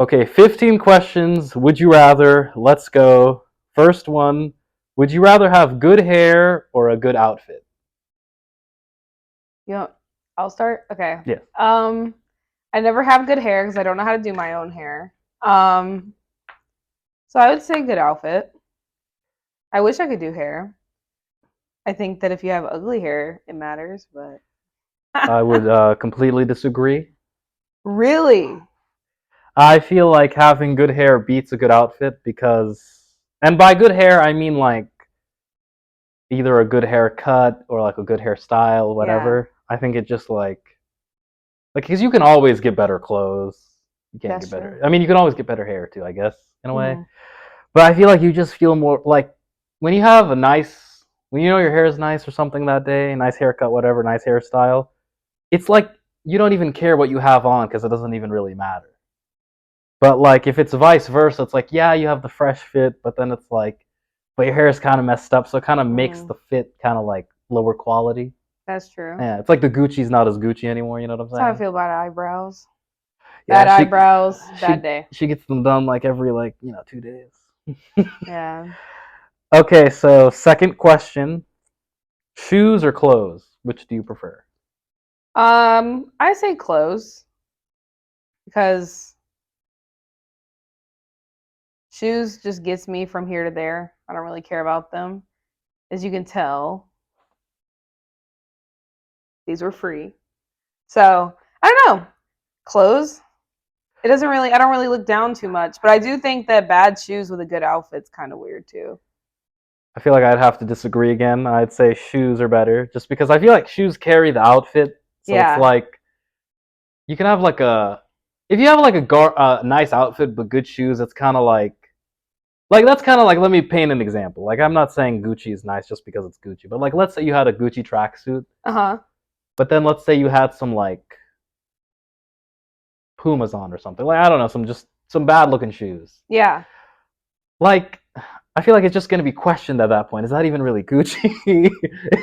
Okay, 15 questions. Would you rather? Let's go. First one. Would you rather have good hair or a good outfit? You know, I'll start. Okay. Yeah. I never have good hair because I don't know how to do my own hair. Um, so I would say good outfit. I wish I could do hair. I think that if you have ugly hair, it matters, but I would completely disagree. really, I feel like having good hair beats a good outfit because, and by good hair, I mean like either a good haircut or like a good hairstyle, yeah, whatever. I think it just because you can always get better clothes. You can't that's get true. better. I mean, you can always get better hair too, I guess, in a way. Hmm. But I feel like you just feel more like when you have a nice, when you know your hair is nice or something that day, nice haircut, whatever, nice hairstyle. It's like you don't even care what you have on because it doesn't even really matter. But like if it's vice versa, it's like yeah, you have the fresh fit, but then it's like, but your hair is kind of messed up, so it kind of makes Hmm. the fit kind of like lower quality. That's true. Yeah, it's like the Gucci's not as Gucci anymore. You know what I'm That's how I saying? feel about eyebrows. Yeah, Bad eyebrows, bad she day. she gets them done like every 2 days. Yeah. Okay, so second question: shoes or clothes? Which do you prefer? I say clothes because shoes just gets me from here to there. I don't really care about them. As you can tell, these were free. So I don't know. Clothes. It doesn't really. I don't really look down too much, but I do think that bad shoes with a good outfit's kind of weird too. I feel like I'd have to disagree again. I'd say shoes are better, just because I feel like shoes carry the outfit. So it's Yeah. like you can have like a if you have like a nice outfit but good shoes, it's kind of like that's kind of like let me paint an example. Like I'm not saying Gucci is nice just because it's Gucci, but like let's say you had a Gucci tracksuit, Uh huh. but then let's say you had some like Pumas on or something. Like I don't know, some bad looking shoes. Yeah. Like I feel like it's just going to be questioned at that point. Is that even really Gucci?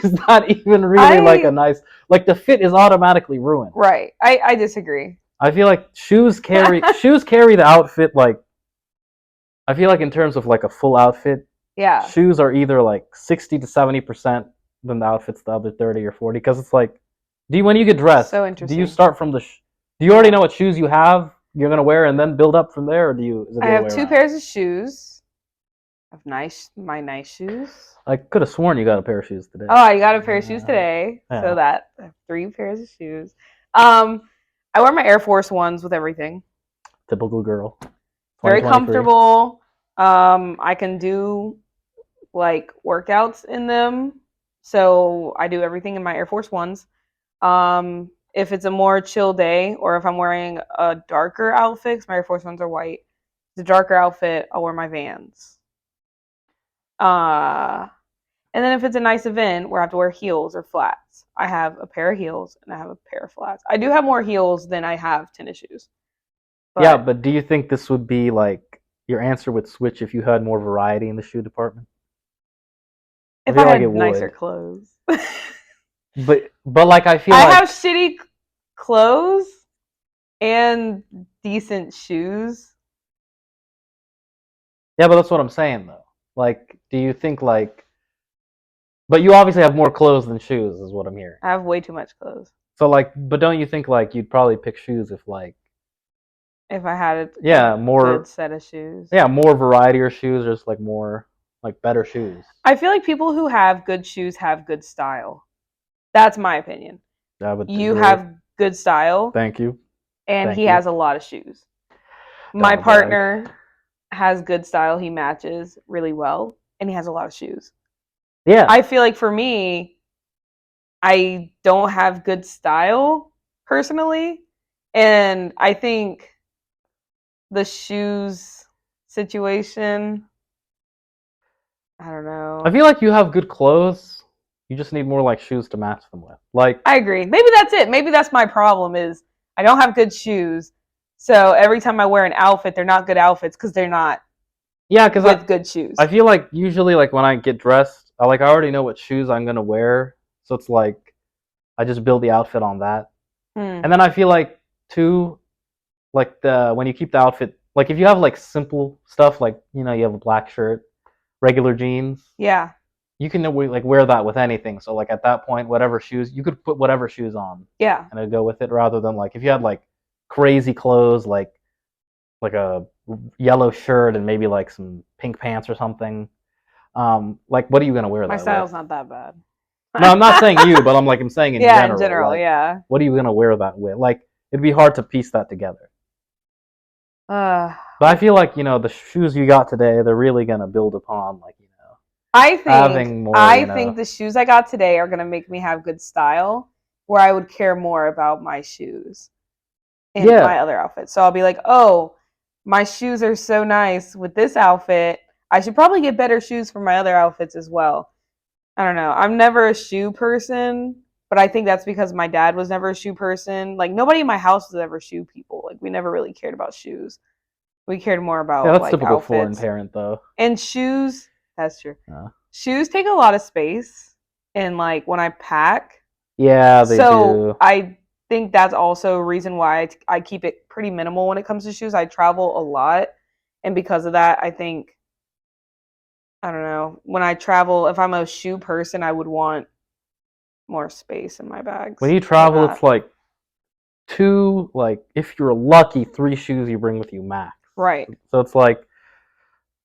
Is that even really like a I nice like the fit is automatically ruined. right. I disagree. I feel like shoes carry the outfit like I feel like in terms of like a full outfit, Yeah. shoes are either like 60 to 70% than the outfit's the other 30 or 40 because it's like do you when you get dressed, So do you interesting. start from do you already Yeah. know what shoes you have you're going to wear and then build up from there or do you is it I the other have way two around? pairs of shoes. Of my nice shoes. I could have sworn you got a pair of shoes today. Oh, I got a pair of shoes today. So Yeah. that I have three pairs of shoes. Um, I wear my Air Force Ones with everything. Typical girl. Very 2023. comfortable. I can do like workouts in them. So I do everything in my Air Force Ones. If it's a more chill day or if I'm wearing a darker outfit, 'cause my Air Force Ones are white, the darker outfit, I'll wear my Vans. Uh, and then if it's a nice event where I have to wear heels or flats, I have a pair of heels and I have a pair of flats. I do have more heels than I have tennis shoes. Yeah, But but do you think this would be like your answer would switch if you had more variety in the shoe department? I if feel I like it had nicer would. clothes, But like I feel I like have shitty clothes and decent shoes. yeah, but that's what I'm saying though. Like do you think like but you obviously have more clothes than shoes is what I'm hearing. I have way too much clothes. So like but don't you think like you'd probably pick shoes if like If I had a yeah, good more set of shoes. yeah, more variety or shoes or just like more like better shoes. I feel like people who have good shoes have good style. That's my opinion. I would You agree. have good style, Thank you. and he Thank you. has a lot of shoes. Don't My want to brag. partner has good style. He matches really well, and he has a lot of shoes. Yeah. I feel like for me, I don't have good style personally, and I think the shoes situation, I don't I know. feel like you have good clothes. You just need more like shoes to match them with. Like I agree. Maybe that's it. Maybe that's my problem is I don't have good shoes. So every time I wear an outfit, they're not good outfits because they're not yeah, because with good shoes. I feel like usually like when I get dressed, I already know what shoes I'm gonna wear, so it's like I just build the outfit on that. Hmm. And then I feel like too, like the when you keep the outfit Like if you have like simple stuff, like you have a black shirt, regular jeans, Yeah. you can like wear that with anything. So like at that point, whatever shoes you could put whatever shoes on, Yeah. and it'd go with it. Rather than like if you had like crazy clothes, like a yellow shirt and maybe like some pink pants or something. Like what are you gonna wear My that with? style's not that bad. No, I'm not saying you, but I'm saying in Yeah, in general. general, Like yeah. what are you gonna wear that with? Like it'd be hard to piece that together. Uh, But I feel like the shoes you got today, they're really gonna build upon like I think having more. I think the shoes I got today are gonna make me have good style, where I would care more about my shoes in Yeah, my other outfits. So I'll be like, oh, my shoes are so nice with this outfit. I should probably get better shoes for my other outfits as well. I don't know. I'm never a shoe person, but I think that's because my dad was never a shoe person. Like nobody in my house was ever shoe people. Like we never really cared about shoes. We cared more yeah, about that's like typical foreign outfits. parent though. And shoes, that's true. Uh, Shoes take a lot of space and like when I pack. yeah, they So do. I think that's also a reason why I keep it pretty minimal when it comes to shoes. I travel a lot, and because of that, I think I don't know, when I travel, if I'm a shoe person, I would want more space in my When bags you for travel, that. it's like two, like if you're lucky, three shoes you bring with you max. Right. So it's like,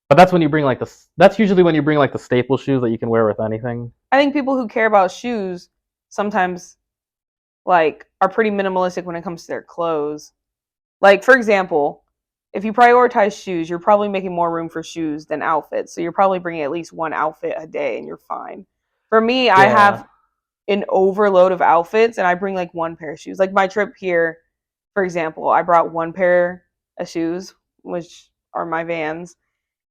but that's when you bring like the. That's usually when you bring like the staple shoes that you can wear with anything. I think people who care about shoes sometimes like are pretty minimalistic when it comes to their clothes. Like for example, if you prioritize shoes, you're probably making more room for shoes than outfits. So you're probably bringing at least one outfit a day and you're fine. For me, I Yeah, have an overload of outfits and I bring like one pair of shoes. Like my trip here, for example, I brought one pair of shoes, which are my Vans,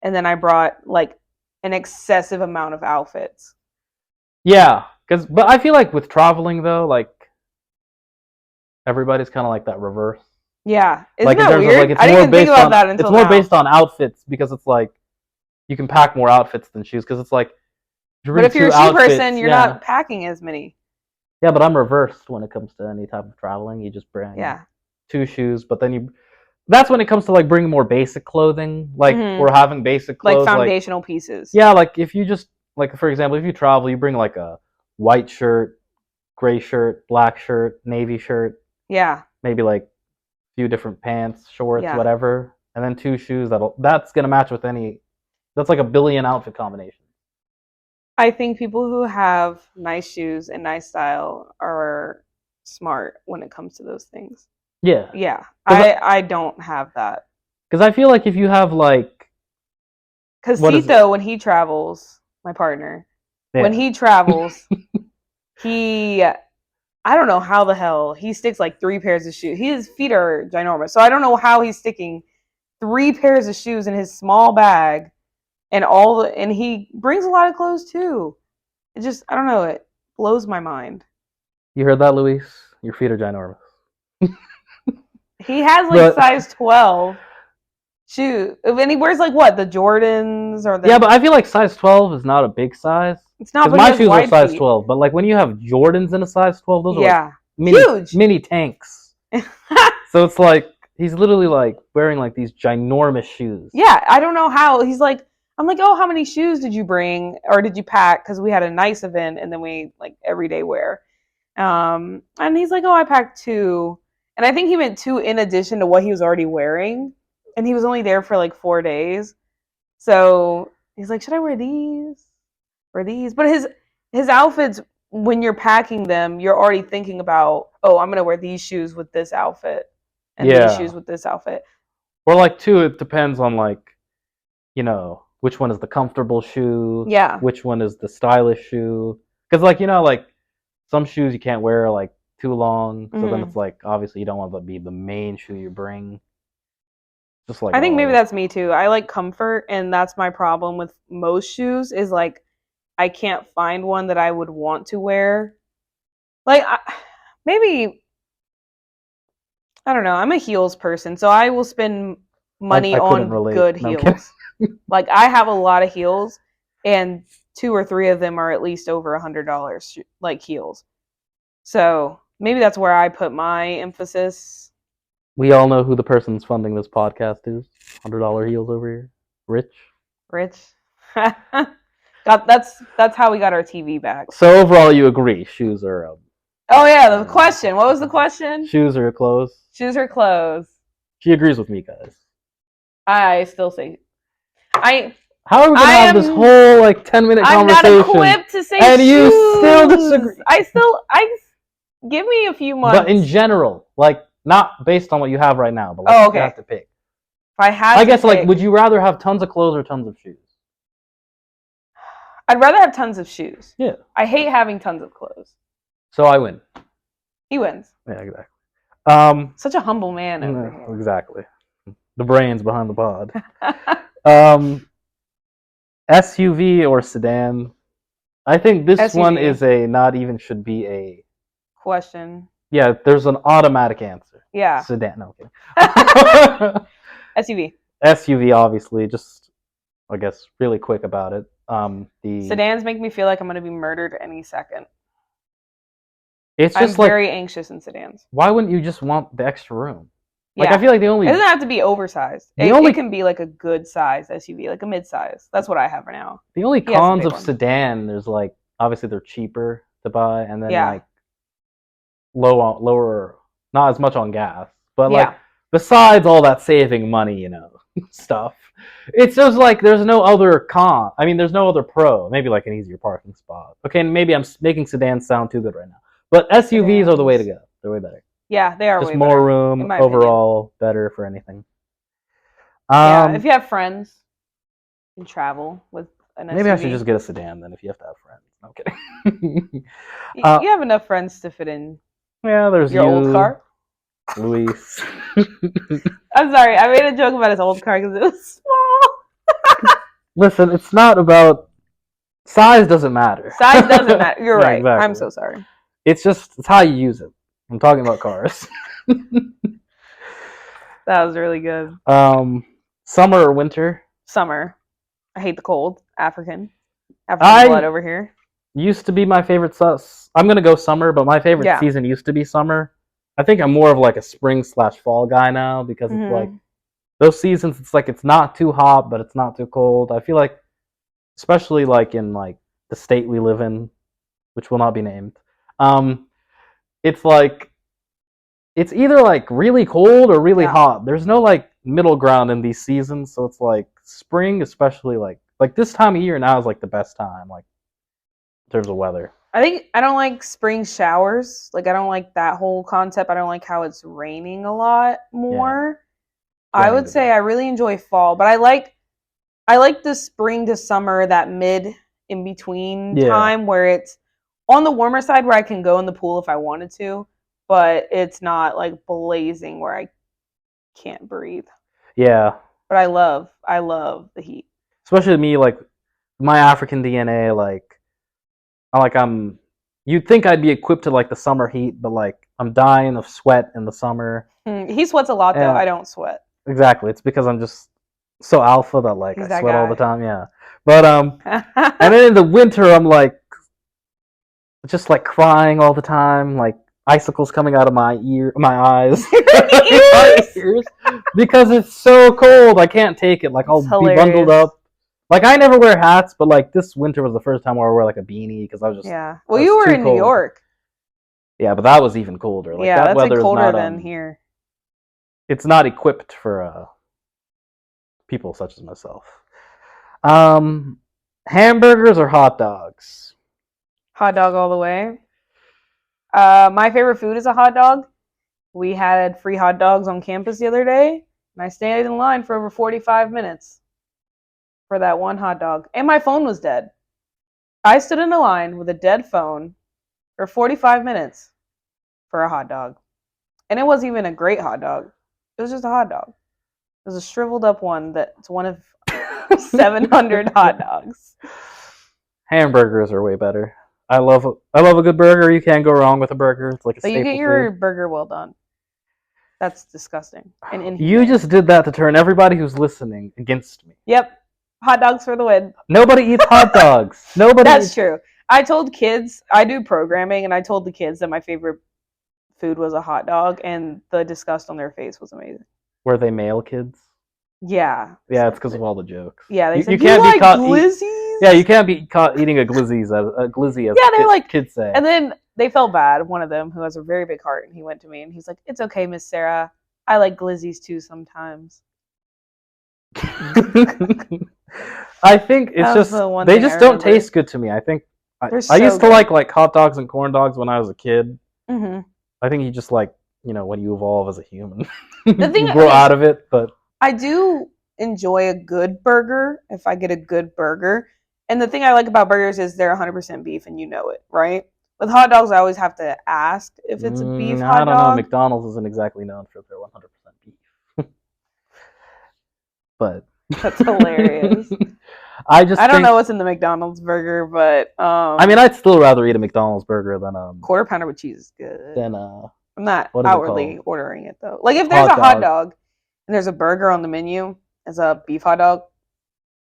and then I brought like an excessive amount of outfits. yeah. But I feel like with traveling though, like everybody's kind of like that reverse. Yeah. Isn't Like in that terms of like weird? it's I didn't more even think based about on that it's until more now. based on outfits because it's like you can pack more outfits than shoes because it's like if you But bring if you're two a shoe person, outfits, you're yeah, not packing as many. yeah. But I'm reversed when it comes to any type of traveling. You just bring Yeah. two shoes, but then you. That's when it comes to like bringing more basic clothing, like Mm-hmm. or having basic Like clothes, like foundational pieces. yeah, like if you just like for example, if you travel, you bring like a white shirt, gray shirt, black shirt, navy shirt, Yeah. maybe like a few different pants, shorts, Yeah. whatever, and then two shoes that's gonna match with any. That's like a billion outfit combination. I think people who have nice shoes and nice style are smart when it comes to those things. Yeah, Yeah. because I don't have that. I feel like if you have like Cuz what is it? Cito when he travels, my partner, when Yeah, he travels, he I don't know how the hell he sticks like three pairs of shoes. His feet are ginormous. So I don't know how he's sticking three pairs of shoes in his small bag and he brings a lot of clothes too. It just I don't know, it blows my mind. you heard that, Luis? Your feet are ginormous. He has like But size 12 shoes. And he wears like what? The Jordans or yeah, the but I feel like size 12 is not a big size. it's not, Because but he my has shoes are wide size feet. 12, but like when you have Jordans in a size 12, those are like Yeah. mini Huge. mini tanks. So it's like he's literally like wearing like these ginormous shoes. Yeah, I don't know how. He's like, I'm like, oh, how many shoes did you bring or did you pack? Because we had a nice event and then we like everyday wear. And he's like, oh, I packed two, and I think he meant two in addition to what he was already wearing, and he was only there for like 4 days. So he's like, should I wear these or these? But his outfits, when you're packing them, you're already thinking about, oh, I'm gonna wear these shoes with this outfit and these Yeah. shoes with this outfit. Or like too, it depends on like, which one is the comfortable shoe, Yeah. which one is the stylish shoe. Because like, like some shoes you can't wear like too long. So then Mm-hmm. it's like obviously you don't want to be the main shoe you bring. Just like I think maybe all. that's me too. I like comfort, and that's my problem with most shoes is like I can't find one that I would want to wear. Like maybe I don't know. I'm a heels person, so I will spend money I couldn't on relate. good No, I'm kidding. heels. Like I have a lot of heels, and two or three of them are at least over $100, like heels. So maybe that's where I put my emphasis. We all know who the person's funding this podcast is. $100 heels over here. Rich. Rich. That's how we got our TV back. So overall, you agree shoes are Oh yeah, the question. What was the question? shoes or clothes? Shoes or clothes? She agrees with me, guys. I still say How are we gonna have this whole 10-minute conversation? I'm not equipped to say and shoes. You still disagree. I give me a few months. But in general, not based on what you have right now, but okay. You have to pick. If I had, I guess pick, would you rather have tons of clothes or tons of shoes? I'd rather have tons of shoes. Yeah. I hate having tons of clothes. So I win. He wins. Yeah, exactly. Such a humble man over here. Exactly. The brains behind the pod. SUV or sedan? I think this SUV. One is not even should be a question. Yeah, there's an automatic answer. Yeah. Sedan. No, okay. SUV. SUV, obviously. Just, I guess, really quick about it. The sedans make me feel like I'm going to be murdered any second. It's just I'm very anxious in sedans. Why wouldn't you just want the extra room? Yeah. I feel like the only... It doesn't have to be oversized. It can be like a good size SUV, like a mid-size. That's what I have right now. The only cons of sedan, there's obviously they're cheaper to buy, and then lower, not as much on gas. But besides all that saving money, stuff, it's just there's no other con. I mean, there's no other pro. Maybe an easier parking spot. Okay, and maybe I'm making sedans sound too good right now. But SUVs are the way to go. They're way better. Yeah, they are just way more better, room, overall better for anything. Yeah, if you have friends, you can travel with an SUV. Maybe I should just get a sedan then if you have to have friends. No, I'm kidding. You have enough friends to fit in. Yeah, there's your old car. Luis. I'm sorry, I made a joke about his old car because it was small. Listen, it's not about... Size doesn't matter. Size doesn't matter. You're right. Exactly. I'm so sorry. It's how you use it. I'm talking about cars. That was really good. Summer or winter? Summer. I hate the cold. African blood over here. Used to be my favorite. I'm gonna go summer, but my favorite season used to be summer. I think I'm more of a spring/fall guy now because it's those seasons. It's it's not too hot, but it's not too cold. I feel especially in the state we live in, which will not be named. It's it's either really cold or really hot. There's no middle ground in these seasons, so it's spring, especially this time of year now is the best time in terms of weather. I don't like spring showers. I don't like that whole concept. I don't like how it's raining a lot more. Yeah. I would say I really enjoy fall, but I like the spring to summer, that mid in between time where it's on the warmer side where I can go in the pool if I wanted to, but it's not blazing where I can't breathe. Yeah. But I love the heat. Especially me, my African DNA, you'd think I'd be equipped to the summer heat, but I'm dying of sweat in the summer. He sweats a lot though. I don't sweat. Exactly. It's because I'm just so alpha that I sweat all the time. Yeah. But and then in the winter I'm just crying all the time, icicles coming out of my eyes, ears, because it's so cold. I can't take it. I'll be bundled up. I never wear hats, but this winter was the first time where I wore a beanie because I was just Well, you were in New York. Yeah, but that was even colder. That weather colder is not, than here. It's not equipped for people such as myself. Hamburgers or hot dogs? Hot dog all the way. My favorite food is a hot dog. We had free hot dogs on campus the other day, and I stayed in line for over 45 minutes for that one hot dog. And my phone was dead. I stood in a line with a dead phone for 45 minutes for a hot dog. And it wasn't even a great hot dog. It was just a hot dog. It was a shriveled up one that's one of 700 hot dogs. Hamburgers are way better. I love a good burger. You can't go wrong with a burger. It's a staple you get your burger well done. That's disgusting and inhumane. You just did that to turn everybody who's listening against me. Yep. Hot dogs for the win. Nobody eats hot dogs. Nobody. That's true. I told kids, I do programming, and I told the kids that my favorite food was a hot dog, and the disgust on their face was amazing. Were they male kids? Yeah. Yeah, it's because of all the jokes. Yeah, they you, said, you "You can't be like caught. glizzies?" Yeah, you can't be caught eating a glizzy as Yeah, they're like, kids say. and then they felt bad. One of them, who has a very big heart, and he went to me and he's like, "It's okay, Miss Sarah. I like glizzies too sometimes." I think it's That was just the one they thing I just don't remember. taste good to me. I think I They're used so to good. like hot dogs and corn dogs when I was a kid. Mhm. I think you just like when you evolve as a human, The thing you grow is, out of it. But I do enjoy a good burger if I get a good burger. And the thing I like about burgers is they're 100% beef and you know it, right? With hot dogs, I always have to ask if it's a beef I hot don't know. dog. McDonald's isn't exactly known for their 100% beef, but That's hilarious. I just I don't think. know what's in the McDonald's burger, but I mean, I'd still rather eat a McDonald's burger than quarter pounder with cheese is good. I'm not what is it outwardly called? ordering it though. Like if there's a hot dog and there's a burger on the menu as a beef hot dog,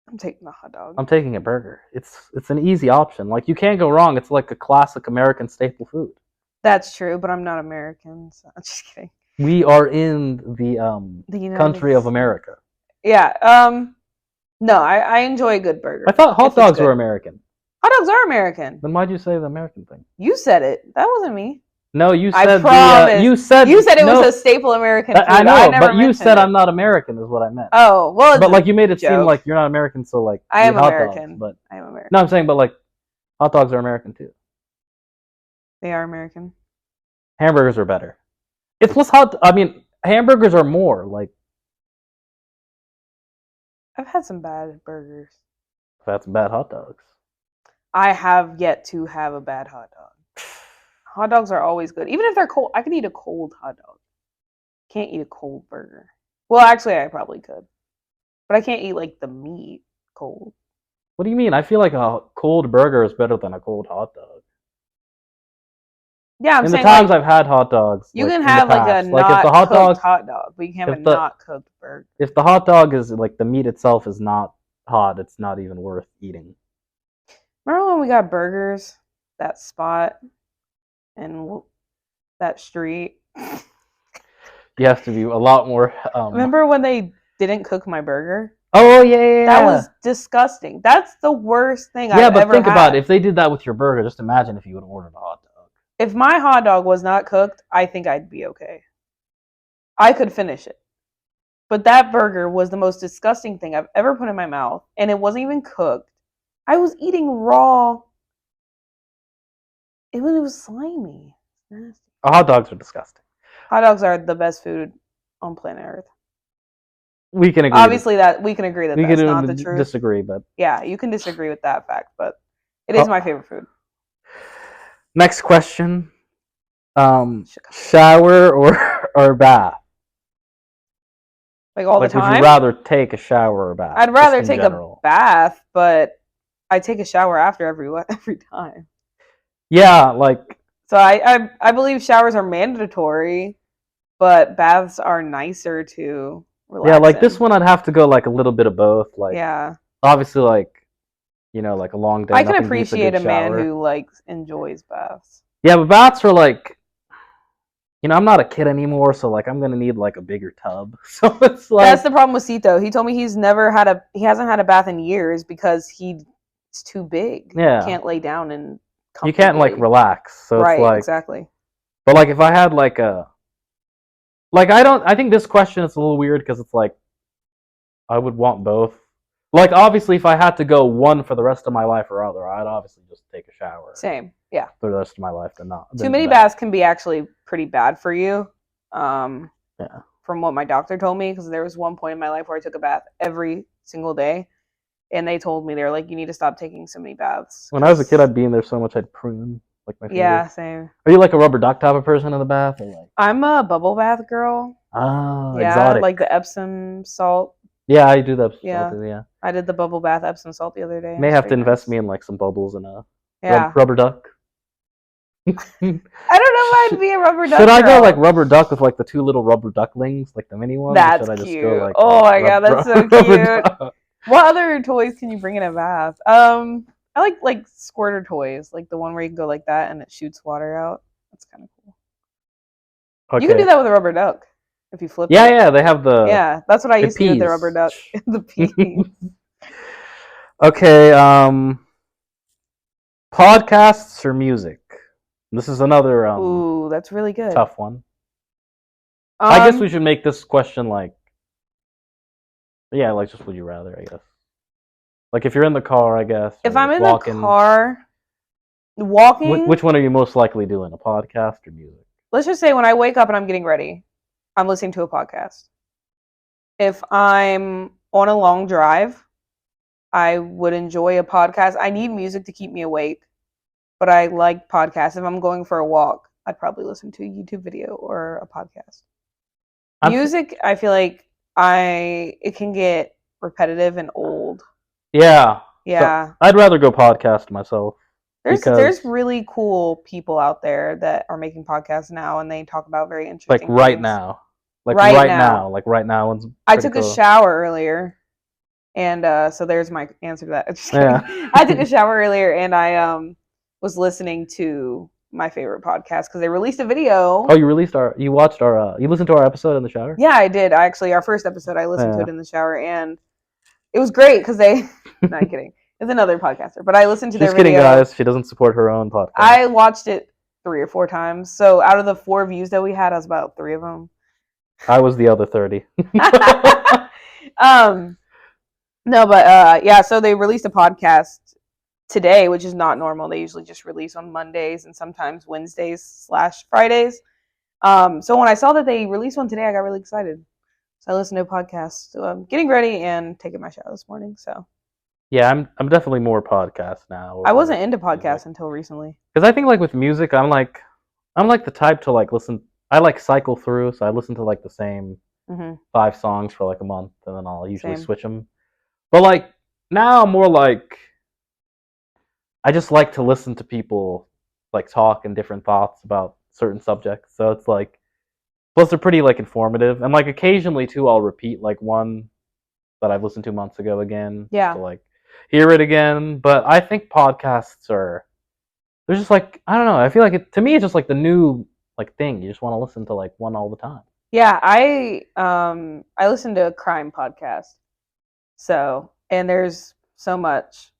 I'm taking the hot dog. I'm taking a burger. It's an easy option. Like you can't go wrong. It's like a classic American staple food. That's true, but I'm not American, so I'm just kidding. We are in the country of America. Yeah. No, I enjoy a good burger. I thought hot dogs were American. Hot dogs are American. Then why'd you say the American thing? You said it. That wasn't me. No, you said I promise. you said it was a staple American food. I know, but you said I'm not American is what I meant. Oh, well, but like you made it seem like you're not American, so like I am hot American. Dogs, but I am American. No, I'm saying, but like hot dogs are American too. They are American. Hamburgers are better. It's less hot. I mean, hamburgers are more like. I've had some bad burgers. I've had some bad hot dogs. I have yet to have a bad hot dog. Hot dogs are always good, even if they're cold. I can eat a cold hot dog. Can't eat a cold burger. Well, actually, I probably could, but I can't eat like the meat cold. What do you mean? I feel like a cold burger is better than a cold hot dog. Yeah, I'm in saying the times like, I've had hot dogs, you like, can have like a like not if the hot cooked hot dog, but you can have a not cooked burger. If the hot dog is like the meat itself is not hot, it's not even worth eating. Remember when we got burgers, that spot, and that street? You have to be a lot more. Remember when they didn't cook my burger? Oh yeah. That was disgusting. That's the worst thing I've ever had. Yeah, but think about it. If they did that with your burger, just imagine if you would have ordered a hot dog. If my hot dog was not cooked, I think I'd be okay. I could finish it. But that burger was the most disgusting thing I've ever put in my mouth, and it wasn't even cooked. I was eating raw. It was slimy. Nasty. Hot dogs are disgusting. Hot dogs are the best food on planet Earth. We can agree. Obviously, we can agree that that's not the truth. Disagree, but yeah, you can disagree with that fact, but it is my favorite food. Next question: shower or bath? Like all the time. Would you rather take a shower or a bath? I'd rather take a bath, but I take a shower after every time. Yeah, like. So I believe showers are mandatory, but baths are nicer to relax. Yeah, like this one, I'd have to go like a little bit of both. Like, yeah, obviously, like, like a long day. I can appreciate a man who enjoys baths. Yeah, but baths are like, I'm not a kid anymore, so like I'm gonna need like a bigger tub. So it's like that's the problem with Cito. He told me he hasn't had a bath in years because he's too big. Yeah, he can't lay down and. You can't like relax, so right, it's like exactly. But like if I had like I think this question is a little weird because it's like I would want both. Like obviously, if I had to go one for the rest of my life or other, I'd obviously just take a shower. Same, yeah. For the rest of my life, than not. Too many baths can be actually pretty bad for you. Yeah. From what my doctor told me, because there was one point in my life where I took a bath every single day. And they told me, they're like, you need to stop taking so many baths. When I was a kid, I'd be in there so much I'd prune like my fingers. Yeah, same. Are you like a rubber duck type of person in the bath? Or like? I'm a bubble bath girl. Ah, yeah, exotic. like the Epsom salt. Yeah, I do that. Yeah, yeah. I did the bubble bath Epsom salt the other day. May have to invest me in like some bubbles and a rubber duck. I don't know if I'd be a rubber duck. Should I go like rubber duck with like the two little rubber ducklings, like the mini ones? That's or should cute. I just go, like, oh my god, that's so cute. What other toys can you bring in a bath? I like squirter toys, like the one where you can go like that and it shoots water out. That's kind of cool. Okay. You can do that with a rubber duck if you flip Yeah, it. yeah, they have the Yeah, that's what I used to do with the peas. rubber duck. The peas. Okay, podcasts or music? This is another Ooh, that's really good. tough one. I guess we Um, should make this question like, yeah, like just would you rather, I guess. Like if you're in the car, I guess, if or I'm like in the walking. car walking, Which one are you most likely doing, a podcast or music? let's just say when I wake up and I'm getting ready, I'm listening to a podcast. If I'm on a long drive, I would enjoy a podcast. I need music to keep me awake, but I like podcasts. If I'm going for a walk, I'd probably listen to a YouTube video or a podcast. Music, I feel like it can get repetitive and old. Yeah. Yeah. So I'd rather go podcast myself. There's really cool people out there that are making podcasts now, and they talk about very interesting like right things. now. Like Right now. now. Like right now one's I pretty took a cool. shower earlier, and so there's my answer to that. Just kidding. Yeah. I took a shower earlier, and I was listening to my favorite podcast because they released a video. Oh, you listened to our episode in the shower? Yeah, I did. Our first episode, I listened to Yeah. it in the shower, and it was great because they. Not kidding. It's another podcaster, but I listened to their She's kidding, video. guys. She doesn't support her own podcast. I watched it 3 or 4 times. So out of the 4 views that we had, I was about 3 of them. I was the other 30. No, but yeah, so they released a podcast today, which is not normal. They usually just release on Mondays and sometimes Wednesdays/Fridays. So when I saw that they released one today, I got really excited. So I listened to a podcast. So I'm getting ready and taking my shower this morning. So Yeah, I'm definitely more podcast now. I wasn't into podcasts until recently. Because I think like with music, I'm like the type to like listen. I like cycle through, so I listen to like the same 5 songs for like a month, and then I'll usually switch them. But like now, I'm more like I just like to listen to people like talk and different thoughts about certain subjects. So it's like, plus they're pretty like informative, and like occasionally too, I'll repeat like one that I've listened to months ago again. Yeah. Just to like hear it again. But I think podcasts they're just like, I don't know. I feel like to me it's just like the new like thing. You just want to listen to like one all the time. Yeah, I listen to a crime podcast. So, and there's so much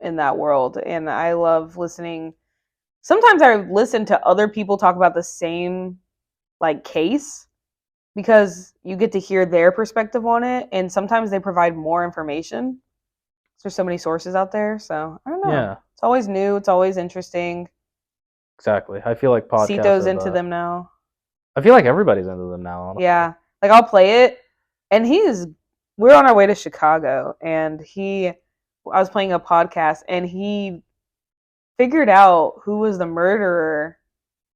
in that world, and I love listening. Sometimes I listen to other people talk about the same like case because you get to hear their perspective on it, and sometimes they provide more information. There's so many sources out there, so I don't know. Yeah. It's always new. It's always interesting. Exactly. I feel like podcasts. Cito's into them now. I feel like everybody's into them now. Honestly. Yeah, like I'll play it, and we're on our way to Chicago, and I was playing a podcast, and he figured out who was the murderer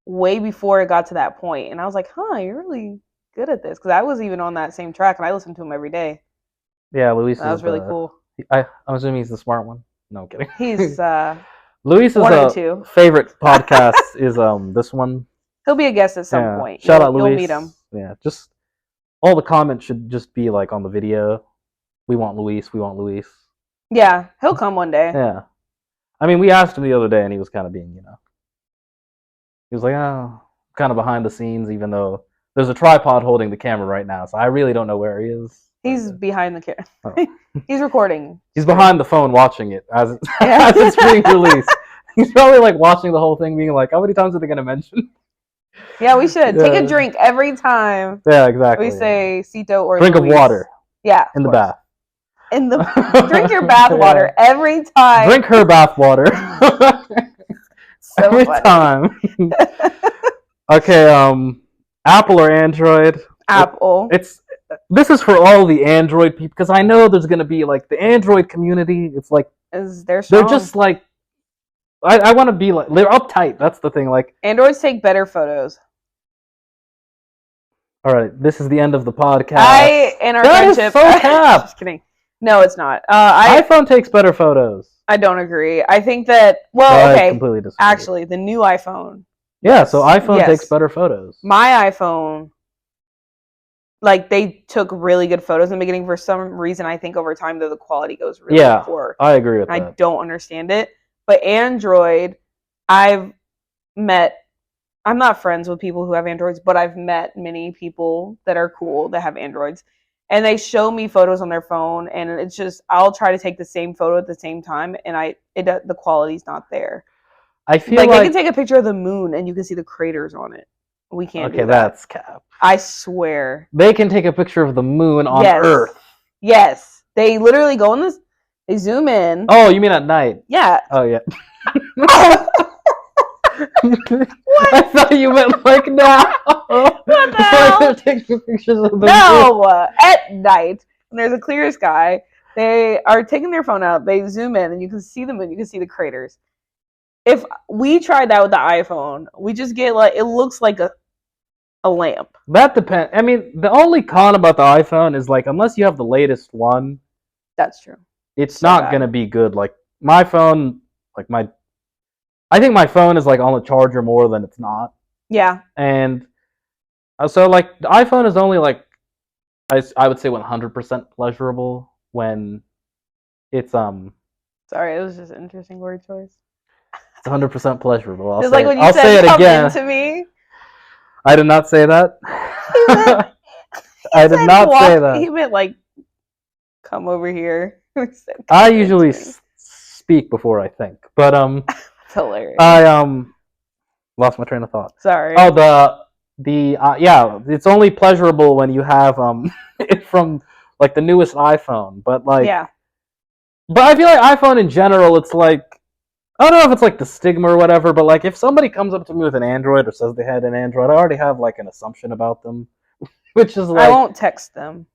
way before it got to that point, and I was like, huh, you're really good at this, because I was even on that same track, and I listened to him every day. Yeah, Luis. That was really cool. I'm assuming he's the smart one. No, I'm kidding. He's Luis's favorite podcast is this one. He'll be a guest at some point. Shout out, Luis. You'll meet him. Yeah, just all the comments should just be like on the video. We want Luis. We want Luis. Yeah, he'll come one day. Yeah, I mean, we asked him the other day, and he was kind of being, he was like, oh, kind of behind the scenes, even though there's a tripod holding the camera right now, so I really don't know where he is. He's behind the camera. Oh. He's recording. He's behind the phone watching it as it's being released. He's probably like watching the whole thing, being like, how many times are they going to mention? Yeah, we should take a drink every time. Yeah, exactly. We say Cito or drink Luis. Of water. Yeah, in the bath. Drink your bath water every time. Drink her bath water. So every funny. time. Okay, Apple or Android? Apple. This is for all the Android people, because I know there's gonna be like the Android community. It's like they're just like I want to be like they're uptight. That's the thing. Like Androids take better photos. All right, this is the end of the podcast. In our friendship. Is so cap. Just kidding. No, it's not. iPhone takes better photos. I don't agree. I think that okay. I completely disagree. Actually, the new iPhone. Yeah, so iPhone takes better photos. My iPhone, like they took really good photos in the beginning. For some reason, I think over time though the quality goes really poor. I agree with that. I don't understand it. But Android, I've met I'm not friends with people who have Androids, but I've met many people that are cool that have Androids. And they show me photos on their phone, and it's just I'll try to take the same photo at the same time, and the quality's not there. I feel Like they like can take a picture of the moon, and you can see the craters on it. We can't okay, do that. that's cap. I swear. They can take a picture of the moon on Yes. Earth. Yes, they literally go in this. They zoom in. Oh, you mean at night? Yeah. Oh yeah. What? I thought you meant like now. What the Like hell? they're taking pictures of the moon. No, at night when there's a clear sky, they are taking their phone out. They zoom in, and you can see the moon. You can see the craters. If we tried that with the iPhone, we just get like it looks like a lamp. That depends. I mean, the only con about the iPhone is like unless you have the latest one, That's true. it's So not bad. gonna be good. Like my phone, I think my phone is like on the charger more than it's not, Yeah. and so like the iPhone is only like I would say 100% pleasurable when it's Sorry, it was just an interesting word choice. it's 100% pleasurable. It's like when you I'll say said it come again. into me. I did not say that. I did said not walk, say that. He meant like come over here. He said, come I into usually me. speak before I think, but It's hilarious. I lost my train of thought. Sorry. Oh, yeah, it's only pleasurable when you have it from like the newest iPhone, but like yeah. But I feel like iPhone in general, it's like I don't know if it's like the stigma or whatever, but like if somebody comes up to me with an Android or says they had an Android, I already have like an assumption about them, which is like I won't text them.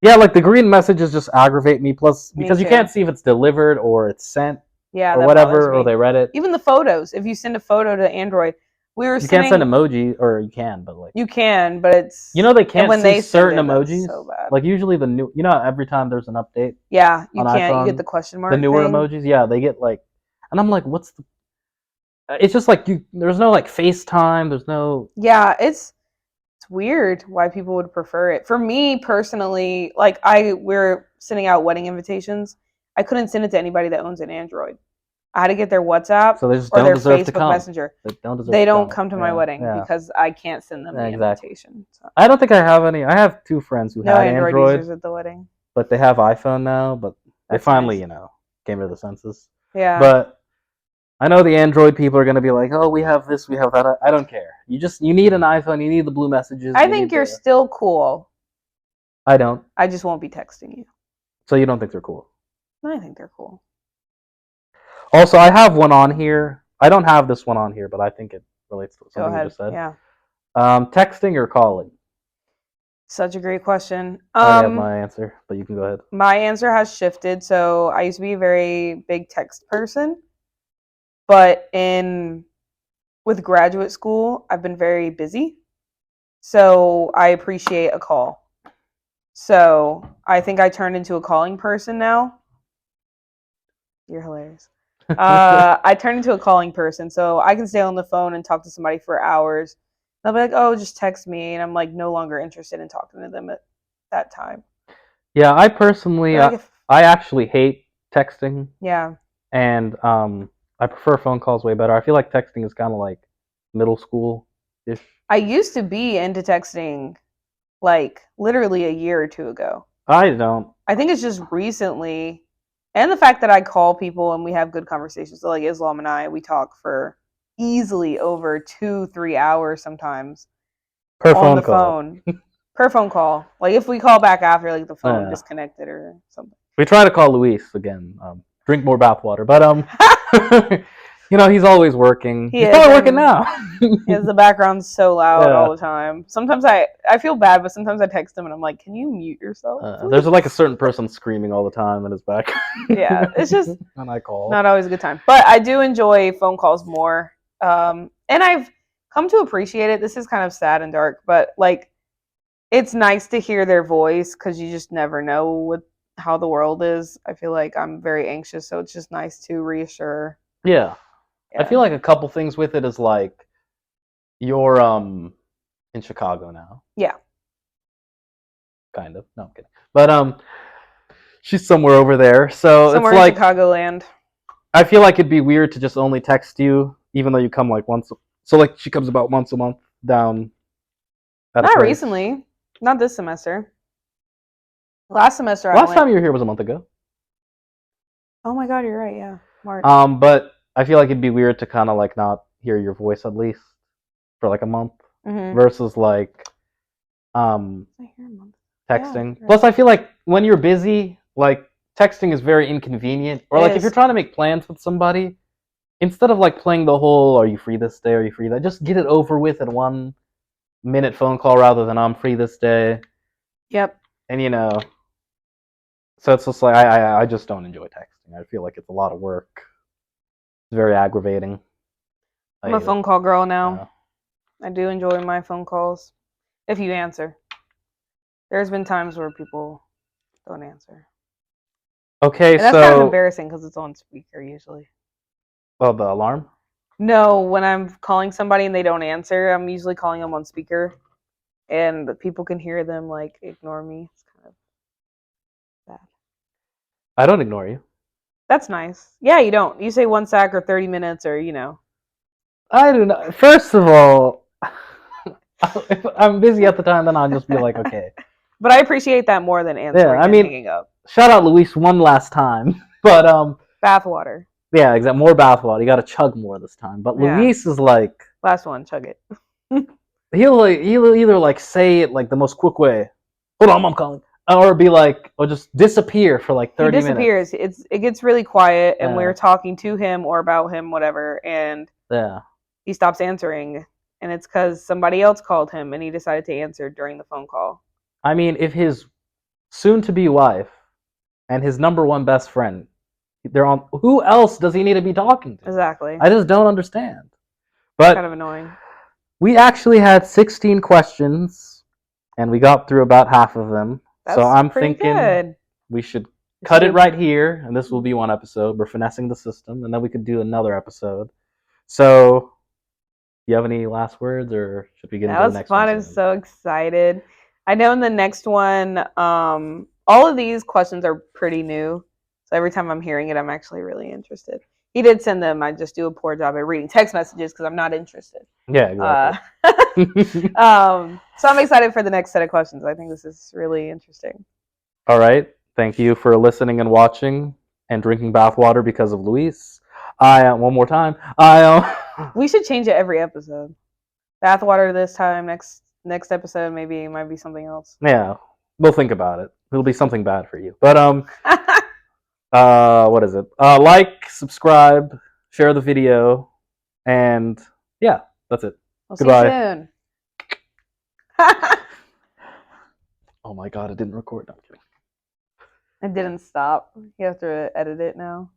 yeah, like the green messages just aggravate me. Plus, Me because you too. can't see if it's delivered or it's sent Yeah, or that whatever, bothers or me. they read it. Even the photos. If you send a photo to Android, You can't send emoji, or you can, but like You can, but it's you know they can't when see they certain send it, that's emojis. so bad. Like usually the new, you know, every time there's an update Yeah, you on can't. iPhone, You get the question mark. the newer thing. emojis, yeah, they get like, and I'm like, what's the? It's just like there's no like FaceTime. There's no. Yeah, it's weird why people would prefer it. For me personally, like we're sending out wedding invitations. I couldn't send it to anybody that owns an Android. I had to get their WhatsApp So they just or don't their deserve to Facebook come. Messenger. They don't come to my wedding yeah. because I can't send them the invitation. So. I don't think I have any. I have two friends who No had Android users at the wedding. but they have iPhone now. But they That's finally, nice. came to the senses. Yeah. But I know the Android people are gonna be like, "Oh, we have this, we have that." I don't care. You need an iPhone. You need the blue messages. I think you're still cool. I don't. I just won't be texting you. So you don't think they're cool? I think they're cool. Also, I have one on here. I don't have this one on here, but I think it relates to something you just said. Yeah. Texting or calling? Such a great question. I have my answer, but you can go ahead. My answer has shifted. So I used to be a very big text person, but with graduate school, I've been very busy. So I appreciate a call. So I think I turned into a calling person now. You're hilarious. I turned into a calling person, so I can stay on the phone and talk to somebody for hours. They'll be like, "Oh, just text me," and I'm like, no longer interested in talking to them at that time. Yeah, I personally, I actually hate texting. Yeah. And I prefer phone calls way better. I feel like texting is kind of like middle school-ish. I used to be into texting, like literally a year or two ago. I don't. I think it's just recently. And the fact that I call people and we have good conversations. So like Islam and I, we talk for easily over 2-3 hours sometimes. Per phone call. Per phone call. Like if we call back after like the phone disconnected or something. We try to call Luis again. Drink more bathwater. But he's always working. He's probably working now. The background's so loud all the time. Sometimes I feel bad, but sometimes I text him and I'm like, "Can you mute yourself?" There's like a certain person screaming all the time in his back. Yeah, it's just when I call. Not always a good time. But I do enjoy phone calls more. And I've come to appreciate it. This is kind of sad and dark, but like it's nice to hear their voice because you just never know how the world is. I feel like I'm very anxious, so it's just nice to reassure. Yeah. I feel like a couple things with it is like you're in Chicago now. Yeah. Kind of. No, I'm kidding. But she's somewhere over there. So somewhere it's like in Chicagoland. I feel like it'd be weird to just only text you, even though you come like once. So like she comes about once a month down at a Not place. recently. Not this semester. Last semester I Last went. time you were here was a month ago. Oh my god, you're right. Yeah, March. But I feel like it'd be weird to kind of like not hear your voice at least for like a month versus like texting. Yeah, Plus, I feel like when you're busy, like texting is very inconvenient. Or like if you're trying to make plans with somebody, instead of like playing the whole "Are you free this day? Are you free that?" Just get it over with in 1 minute phone call rather than "I'm free this day." Yep. And so it's just like I just don't enjoy texting. I feel like it's a lot of work. It's very aggravating. I'm a phone call girl now. I do enjoy my phone calls if you answer. There's been times where people don't answer. Okay, and that's kind of embarrassing because it's on speaker usually. Oh, the alarm? No, when I'm calling somebody and they don't answer, I'm usually calling them on speaker, and people can hear them like ignore me. It's kind of bad. I don't ignore you. That's nice. Yeah, you don't. You say 1 sec or 30 minutes or I do not. First of all, if I'm busy at the time, then I'll just be like, okay. But I appreciate that more than answering and hanging up. Shout out Luis one last time, but bathwater. Yeah, exactly. More bathwater. You got to chug more this time. But Luis is like last one, chug it. he'll either like say it like the most quick way. Hold on, I'm calling. Or be like, or just disappear for like 30 minutes. He disappears. It gets really quiet, and we're talking to him or about him, whatever, and he stops answering, and it's because somebody else called him, and he decided to answer during the phone call. I mean, if his soon-to-be wife and his number one best friend, they're on. Who else does he need to be talking to? Exactly. I just don't understand. But kind of annoying. We actually had 16 questions, and we got through about half of them. So I'm thinking we should cut it right here, and this will be one episode. We're finessing the system, and then we could do another episode. So, do you have any last words, or should we get into the next one? That was fun. I'm so excited. I know in the next one, all of these questions are pretty new. So every time I'm hearing it, I'm actually really interested. He did send them. I just do a poor job at reading text messages because I'm not interested. Yeah, exactly. So I'm excited for the next set of questions. I think this is really interesting. All right. Thank you for listening and watching and drinking bathwater because of Luis. One more time. We should change it every episode. Bathwater this time. Next episode maybe it might be something else. Yeah, we'll think about it. It'll be something bad for you. But what is it? Like, subscribe, share the video, and yeah, that's it. Goodbye. See you soon. Oh my god, it didn't record. No, I'm kidding. It didn't stop. You have to edit it now.